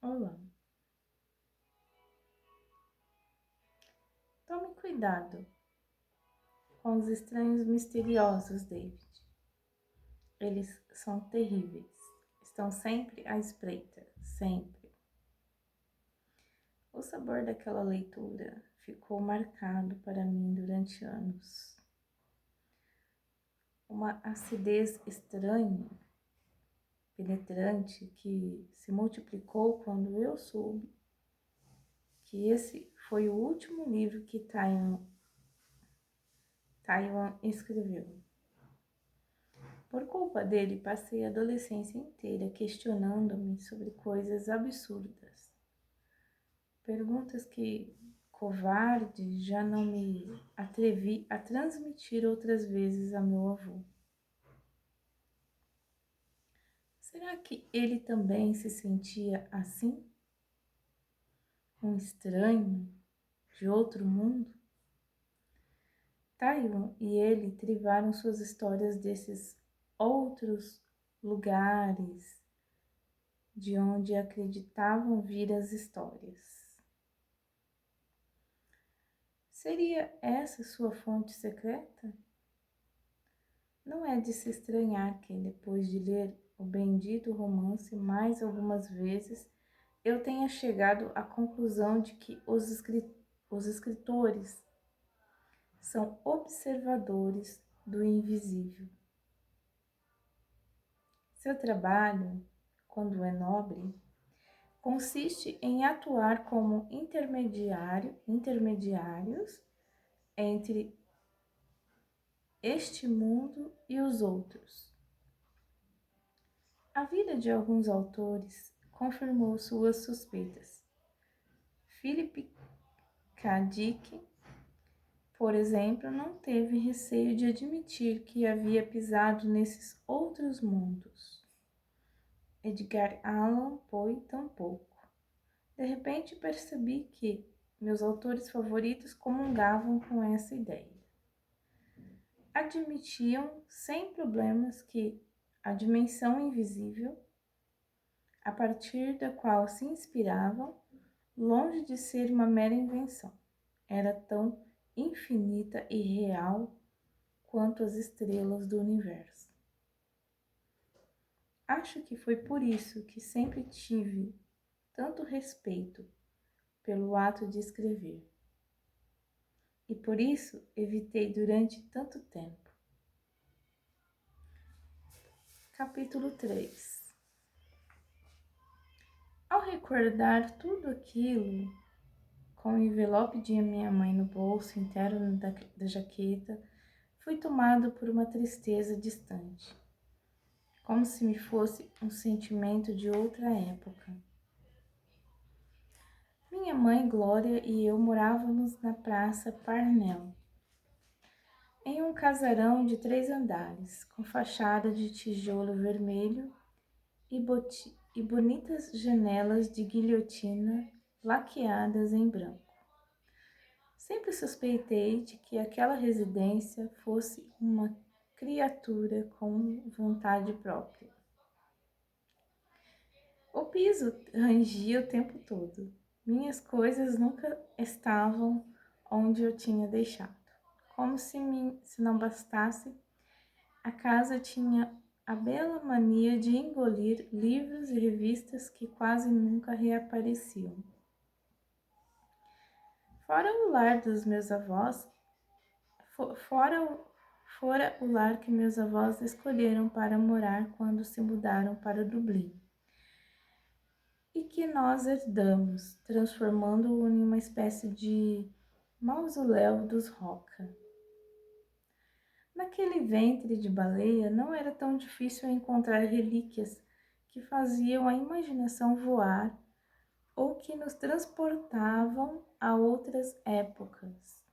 Olá. Tome cuidado com os estranhos misteriosos, David. Eles são terríveis. Estão sempre à espreita, sempre. O sabor daquela leitura ficou marcado para mim durante anos. Uma acidez estranha, penetrante, que se multiplicou quando eu soube que esse foi o último livro que Taiwan escreveu. Por culpa dele, passei a adolescência inteira questionando-me sobre coisas absurdas. Perguntas que, covarde, já não me atrevi a transmitir outras vezes a meu avô. Será que ele também se sentia assim? Um estranho de outro mundo? Taiwan e ele trivaram suas histórias desses outros lugares de onde acreditavam vir as histórias. Seria essa sua fonte secreta? Não é de se estranhar que, depois de ler o bendito romance mais algumas vezes, eu tenha chegado à conclusão de que os escritores são observadores do invisível. Seu trabalho, quando é nobre, consiste em atuar como intermediários entre este mundo e os outros. A vida de alguns autores confirmou suas suspeitas. Philip K. Dick, por exemplo, não teve receio de admitir que havia pisado nesses outros mundos. Edgar Allan Poe tampouco. De repente percebi que meus autores favoritos comungavam com essa ideia. Admitiam sem problemas que a dimensão invisível, a partir da qual se inspiravam, longe de ser uma mera invenção, era tão infinita e real quanto as estrelas do universo. Acho que foi por isso que sempre tive tanto respeito pelo ato de escrever. E por isso evitei durante tanto tempo. Capítulo 3. Ao recordar tudo aquilo, com o envelope de minha mãe no bolso interno da jaqueta, fui tomado por uma tristeza distante, como se me fosse um sentimento de outra época. Minha mãe Glória e eu morávamos na Praça Parnell, em um casarão de 3 andares, com fachada de tijolo vermelho e bonitas janelas de guilhotina laqueadas em branco. Sempre suspeitei de que aquela residência fosse uma criatura com vontade própria. O piso rangia o tempo todo. Minhas coisas nunca estavam onde eu tinha deixado. Como se não bastasse, a casa tinha a bela mania de engolir livros e revistas que quase nunca reapareciam. Fora o lar dos meus avós, fora o lar que meus avós escolheram para morar quando se mudaram para Dublin, e que nós herdamos, transformando-o em uma espécie de mausoléu dos Roca. Naquele ventre de baleia não era tão difícil encontrar relíquias que faziam a imaginação voar ou que nos transportavam a outras épocas.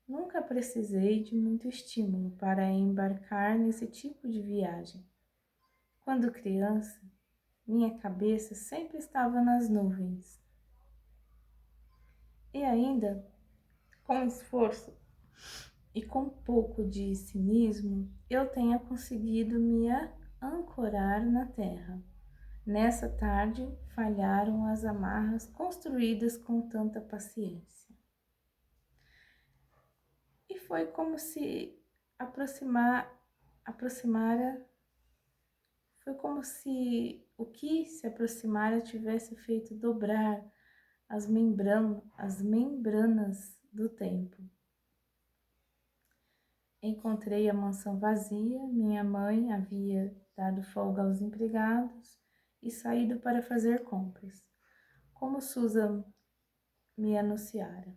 Nunca precisei de muito estímulo para embarcar nesse tipo de viagem. Quando criança, minha cabeça sempre estava nas nuvens. E ainda, com esforço e com pouco de cinismo, eu tenha conseguido me ancorar na terra, Nessa tarde, falharam as amarras construídas com tanta paciência. E foi como se aproximara, foi como se o que se aproximara tivesse feito dobrar as membranas do tempo. Encontrei a mansão vazia, minha mãe havia dado folga aos empregados e saído para fazer compras, como Susan me anunciara.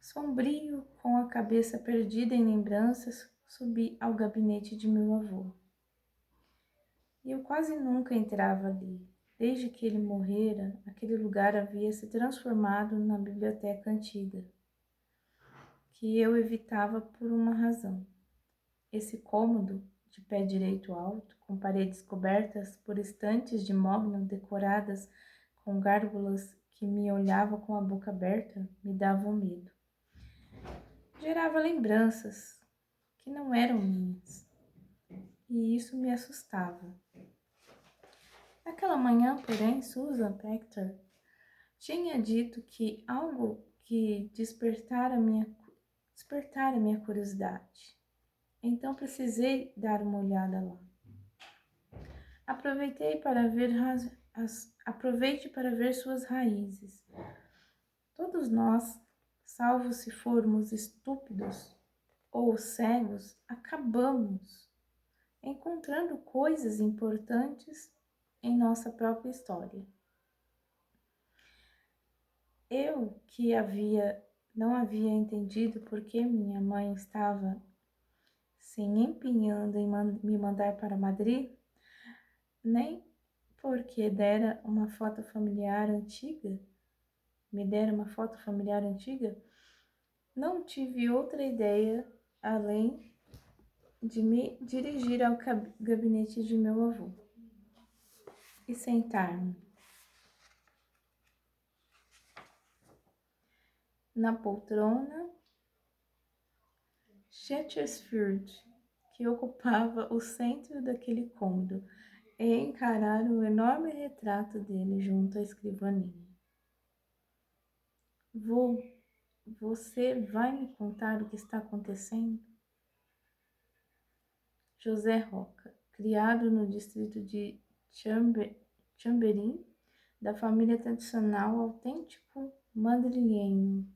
Sombrio, com a cabeça perdida em lembranças, subi ao gabinete de meu avô. E eu quase nunca entrava ali. Desde que ele morrera, aquele lugar havia se transformado na biblioteca antiga, que eu evitava por uma razão. Esse cômodo, de pé direito alto, com paredes cobertas por estantes de mogno decoradas com gárgulas que me olhavam com a boca aberta, me davam medo. Gerava lembranças que não eram minhas, e isso me assustava. Naquela manhã, porém, Susan Pector tinha dito que algo que despertara minha curiosidade. Então precisei dar uma olhada lá. Aproveite para ver suas raízes. Todos nós, salvo se formos estúpidos ou cegos, acabamos encontrando coisas importantes em nossa própria história. Eu que não havia entendido por que minha mãe estava se empenhando em me mandar para Madrid, nem porque me dera uma foto familiar antiga, não tive outra ideia além de me dirigir ao gabinete de meu avô e sentar-me na poltrona Chesterfield, que ocupava o centro daquele cômodo, e encarar o enorme retrato dele junto à escrivaninha. Você vai me contar o que está acontecendo? José Roca, criado no distrito de Chamberim, da família tradicional autêntico madrilhenho,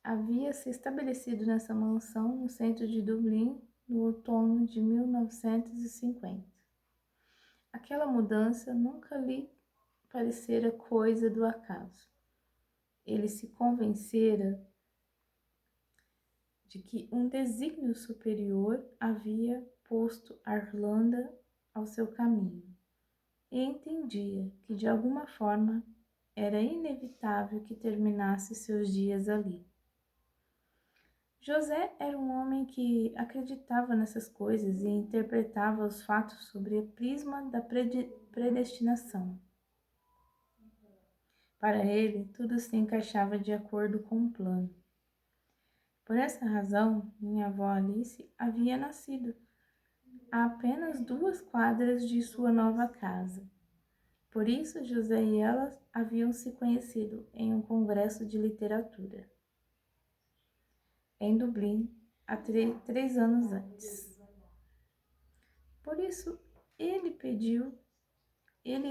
havia se estabelecido nessa mansão no centro de Dublin no outono de 1950. Aquela mudança nunca lhe parecera coisa do acaso. Ele se convencera de que um desígnio superior havia posto a Irlanda ao seu caminho, e entendia que de alguma forma era inevitável que terminasse seus dias ali. José era um homem que acreditava nessas coisas e interpretava os fatos sob o prisma da predestinação. Para ele, tudo se encaixava de acordo com um plano. Por essa razão, minha avó Alice havia nascido a apenas 2 quadras de sua nova casa. Por isso, José e ela haviam se conhecido em um congresso de literatura, em Dublin, há 3 anos antes. Por isso, ele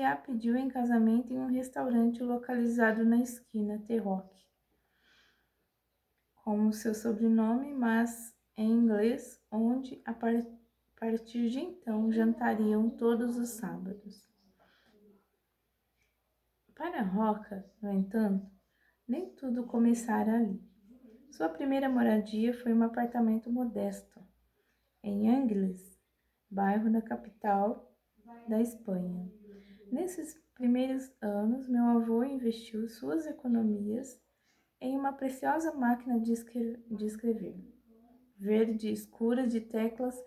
a pediu em casamento em um restaurante localizado na esquina Terrock, como seu sobrenome, mas em inglês, onde a partir de então jantariam todos os sábados. Para Roca, no entanto, nem tudo começara ali. Sua primeira moradia foi um apartamento modesto, em Angles, bairro da capital da Espanha. Nesses primeiros anos, meu avô investiu suas economias em uma preciosa máquina de escrever, verde escura de teclas,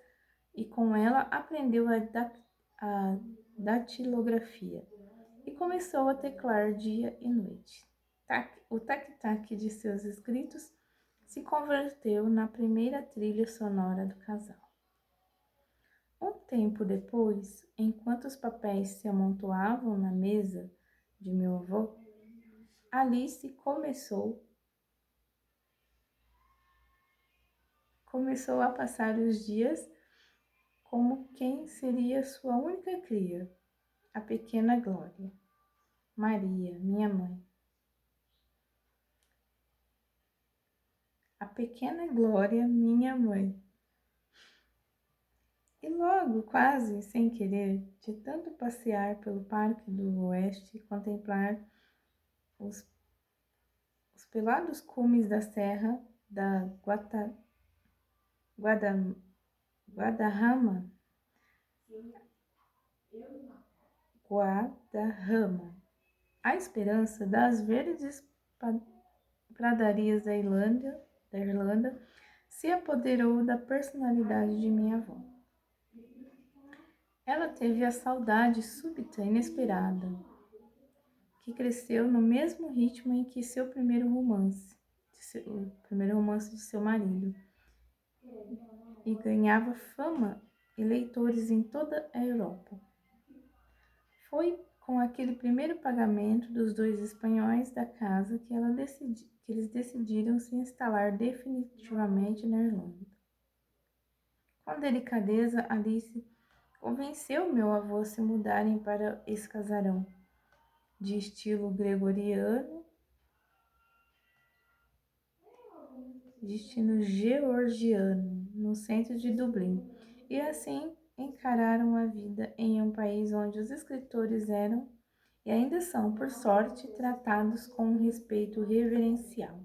e com ela aprendeu a datilografia e começou a teclar dia e noite. O tac-tac de seus escritos se converteu na primeira trilha sonora do casal. Um tempo depois, enquanto os papéis se amontoavam na mesa de meu avô, Alice começou a passar os dias como quem seria sua única cria, a pequena Glória. Maria, minha mãe. A pequena Glória, minha mãe. E logo, quase sem querer, de tanto passear pelo Parque do Oeste e contemplar os, os pelados cumes da serra da Guada, Guadarrama, Guadarrama, a esperança das verdes pradarias da Irlanda se apoderou da personalidade de minha avó. Ela teve a saudade súbita e inesperada, que cresceu no mesmo ritmo em que seu primeiro romance, o primeiro romance de seu marido, e ganhava fama e leitores em toda a Europa. Foi com aquele primeiro pagamento dos 2 espanhóis da casa que eles decidiram se instalar definitivamente na Irlanda. Com delicadeza, Alice convenceu meu avô a se mudarem para esse casarão, de estilo georgiano, no centro de Dublin, e assim encararam a vida em um país onde os escritores eram e ainda são, por sorte, tratados com um respeito reverencial.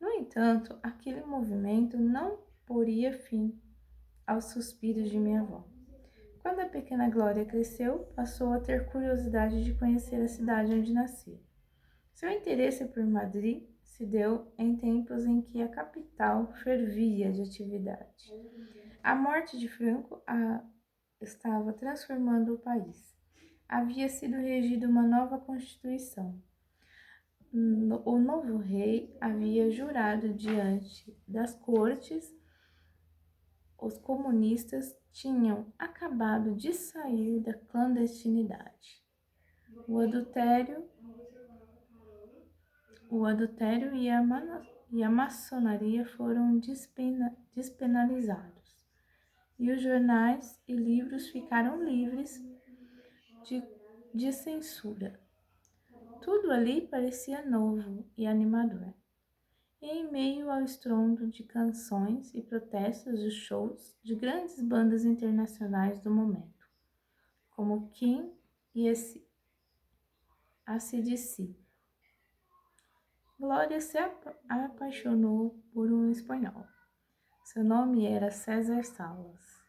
No entanto, aquele movimento não poria fim aos suspiros de minha avó. Quando a pequena Glória cresceu, passou a ter curiosidade de conhecer a cidade onde nasceu. Seu interesse por Madrid se deu em tempos em que a capital fervia de atividade. A morte de Franco estava transformando o país. Havia sido regida uma nova Constituição. O novo rei havia jurado diante das cortes. Os comunistas tinham acabado de sair da clandestinidade. O adultério e a maçonaria foram despenalizados. E os jornais e livros ficaram livres de censura. Tudo ali parecia novo e animador. E em meio ao estrondo de canções e protestos de shows de grandes bandas internacionais do momento, como King e AC/DC, Glória se apaixonou por um espanhol. Seu nome era César Salas.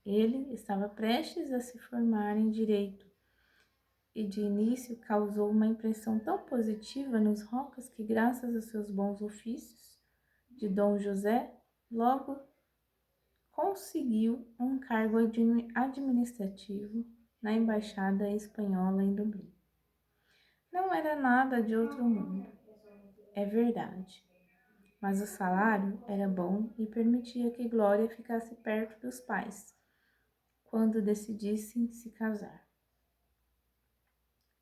Ele estava prestes a se formar em Direito e de início causou uma impressão tão positiva nos Rocas que, graças a seus bons ofícios de Dom José, logo conseguiu um cargo administrativo na Embaixada Espanhola em Dublin. Não era nada de outro mundo, é verdade, mas o salário era bom e permitia que Glória ficasse perto dos pais quando decidissem se casar.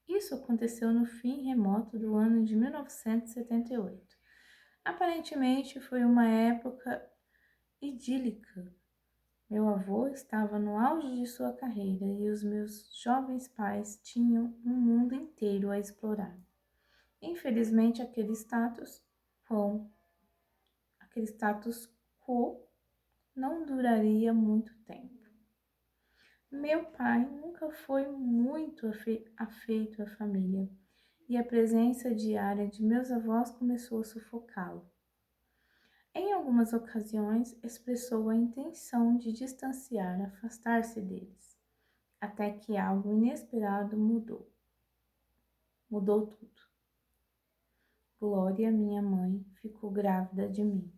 Isso aconteceu no fim remoto do ano de 1978. Aparentemente foi uma época idílica. Meu avô estava no auge de sua carreira e os meus jovens pais tinham um mundo inteiro a explorar. Infelizmente, aquele status quo não duraria muito tempo. Meu pai nunca foi muito afeito à família e a presença diária de meus avós começou a sufocá-lo. Em algumas ocasiões, expressou a intenção de afastar-se deles, até que algo inesperado mudou. Mudou tudo. Glória, minha mãe, ficou grávida de mim.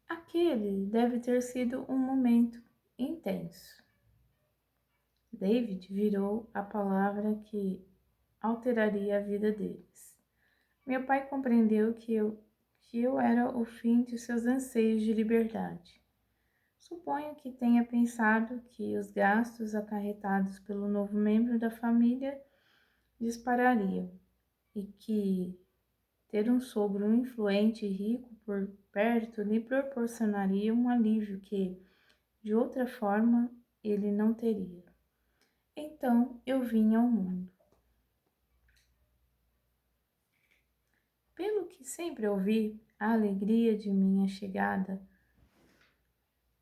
Aquele deve ter sido um momento intenso. David virou a palavra que alteraria a vida deles. Meu pai compreendeu que que eu era o fim de seus anseios de liberdade. Suponho que tenha pensado que os gastos acarretados pelo novo membro da família disparariam e que ter um sogro influente e rico por perto lhe proporcionaria um alívio que, de outra forma, ele não teria. Então eu vim ao mundo. Pelo que sempre ouvi, a alegria de minha chegada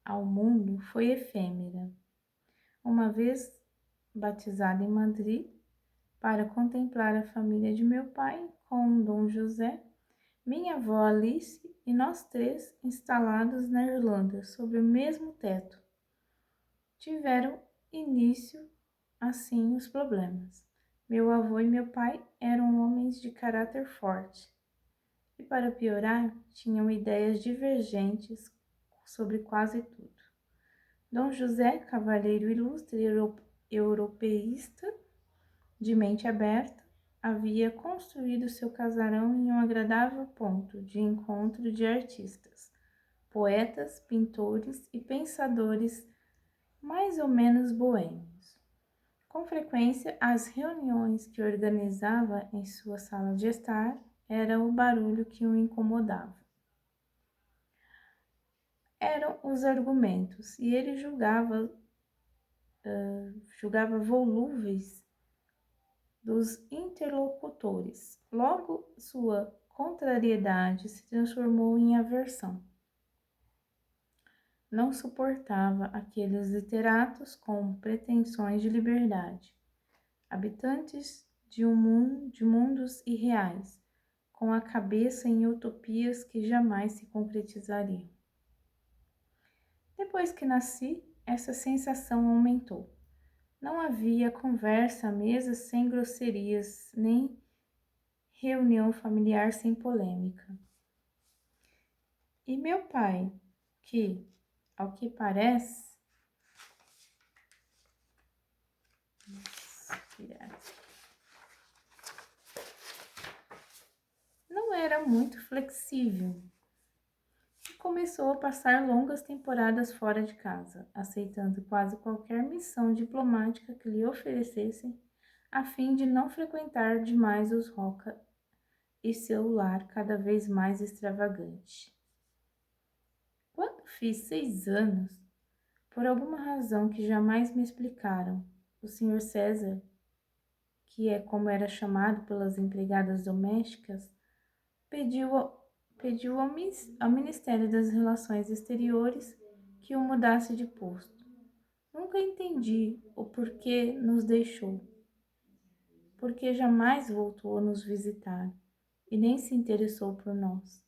ao mundo foi efêmera. Uma vez batizada em Madrid, para contemplar a família de meu pai com Dom José, minha avó Alice e nós três instalados na Irlanda sob o mesmo teto. Tiveram início assim os problemas. Meu avô e meu pai eram homens de caráter forte e, para piorar, tinham ideias divergentes sobre quase tudo. Dom José, cavalheiro ilustre europeísta, de mente aberta, havia construído seu casarão em um agradável ponto de encontro de artistas, poetas, pintores e pensadores mais ou menos boêmios. Com frequência, as reuniões que organizava em sua sala de estar eram o barulho que o incomodava. Eram os argumentos, e ele julgava volúveis dos interlocutores. Logo, sua contrariedade se transformou em aversão. Não suportava aqueles literatos com pretensões de liberdade, habitantes de mundos irreais, com a cabeça em utopias que jamais se concretizariam. Depois que nasci, essa sensação aumentou. Não havia conversa à mesa sem grosserias, nem reunião familiar sem polêmica. E meu pai, que, ao que parece, não era muito flexível, começou a passar longas temporadas fora de casa, aceitando quase qualquer missão diplomática que lhe oferecessem, a fim de não frequentar demais os Roca e seu lar cada vez mais extravagante. Quando fiz 6 anos, por alguma razão que jamais me explicaram, o Sr. César, que é como era chamado pelas empregadas domésticas, pediu ao Ministério das Relações Exteriores que o mudasse de posto. Nunca entendi o porquê nos deixou, porque jamais voltou a nos visitar e nem se interessou por nós.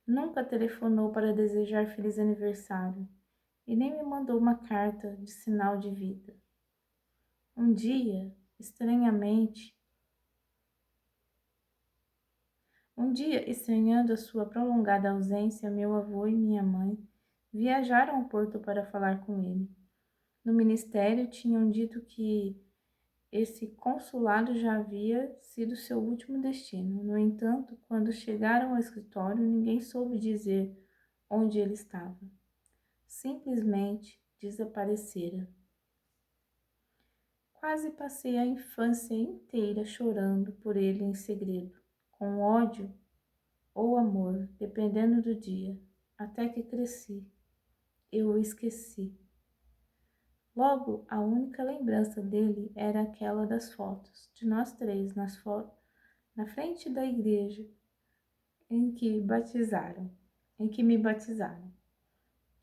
Nunca telefonou para desejar feliz aniversário e nem me mandou uma carta de sinal de vida. Um dia, estranhando a sua prolongada ausência, meu avô e minha mãe viajaram ao Porto para falar com ele. No ministério tinham dito que esse consulado já havia sido seu último destino. No entanto, quando chegaram ao escritório, ninguém soube dizer onde ele estava. Simplesmente desaparecera. Quase passei a infância inteira chorando por ele em segredo, com ódio ou amor, dependendo do dia, até que cresci. Eu o esqueci. Logo, a única lembrança dele era aquela das fotos, de nós três na frente da igreja em que me batizaram.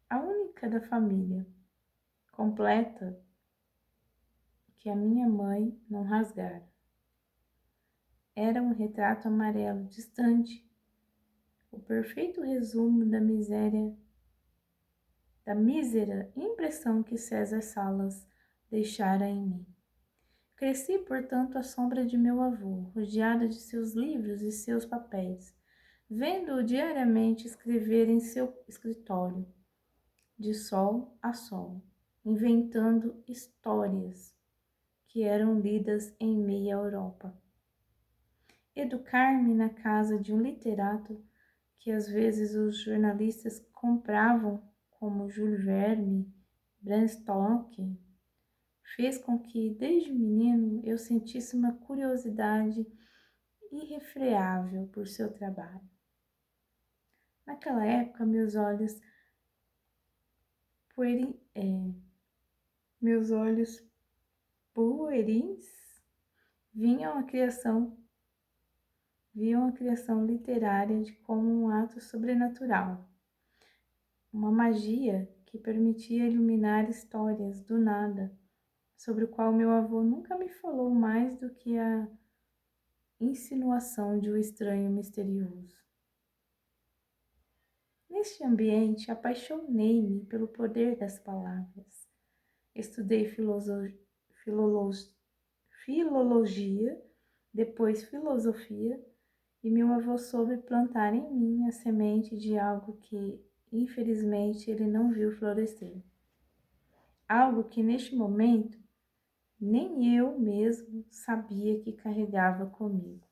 A única da família, completa, que a minha mãe não rasgara. Era um retrato amarelo, distante, o perfeito resumo da mísera impressão que César Salas deixara em mim. Cresci, portanto, à sombra de meu avô, rodeada de seus livros e seus papéis, vendo-o diariamente escrever em seu escritório, de sol a sol, inventando histórias que eram lidas em meia Europa. Educar-me na casa de um literato que às vezes os jornalistas compravam, como Júlio Verne, Bram Stoker, fez com que, desde menino, eu sentisse uma curiosidade irrefreável por seu trabalho. Naquela época, meus olhos puerins viam a criação literária de como um ato sobrenatural, uma magia que permitia iluminar histórias do nada, sobre o qual meu avô nunca me falou mais do que a insinuação de um estranho misterioso. Neste ambiente, apaixonei-me pelo poder das palavras. Estudei filologia, depois filosofia, e meu avô soube plantar em mim a semente de algo que, infelizmente, ele não viu florescer. Algo que, neste momento, nem eu mesmo sabia que carregava comigo.